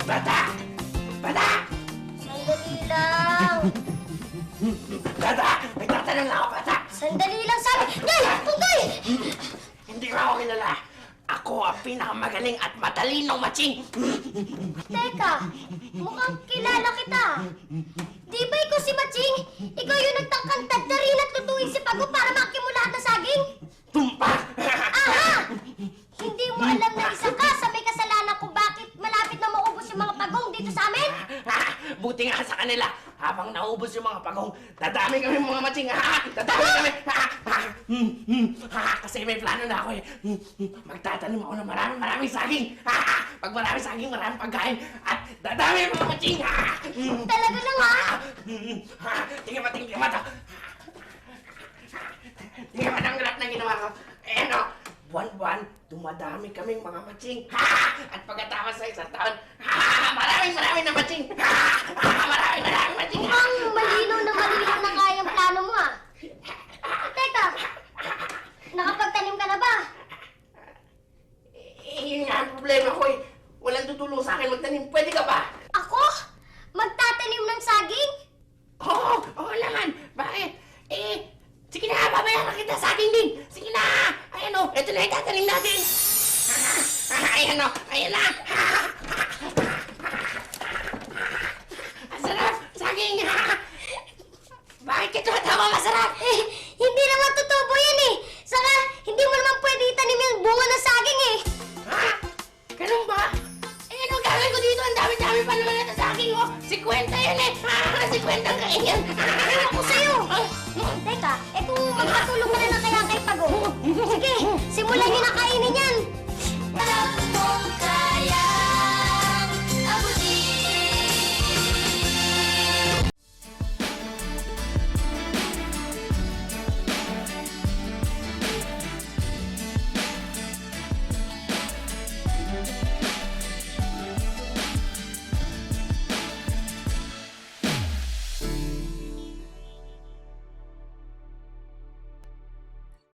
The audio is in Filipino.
Bata! Bata! Sandali lang. Bata! Nagtatanong lang ako, bata! Sandali lang, sabi. Ngay! Tunggoy! Hindi ko ako kilala. Ako ang pinakamagaling at matalinong matching. Teka, mukhang kilala kita. Di ba ikaw si Maching? Ikaw yung nagtangkantad na rin at lutuin si Pago para makin mo lahat na saging? Tumpak! Aha! Hindi mo alam na isa ka sa may kasalanan kung bakit malapit na maubos yung mga pagong dito sa amin? Buti nga sa kanila. Habang naubos yung mga pagong, dadami kami mga matching. Dadami kami. Kasi may plano na ako eh. Magtatanim ako ng maraming saging. Pag maraming saging, maraming pagkain. At dadami yung mga matching. Talaga lang ha? Tingnan mo to. Tingnan mo ang graph na ginawa ko. Eh ano, buwan-buwan, dumadami kaming mga matching. At pagkatapos sa isang taon, maraming na matching. Maraming matching. Mukhang malinaw na kayang plano mo ah. Teka, nakapagtanim ka na ba? Yun nga ang problema ko eh. Walang tutulong sa akin magtanim. Pwede ka ba? Ako? Magtatanim ng saging? Oo naman. Bakit? Sige na, babayaran kita sa akin din. Sige na. Ayan o, ito na itatanim natin. Ayan o, ayan na. Ang sarap, saging. Bakit ka tumatawa masarap? Hindi naman tutubo yan eh. Saka, hindi mo naman pwede itanim yung bunga ng saging eh. Ha? Ganun ba? Anong gagawin ko dito? Ang dami-dami pa naman ito sa akin, oh. 50 yan eh. 50 ang kain yan. Ako sa'yo. Teka, kung magpatulong ka na lang kaya kay Pago,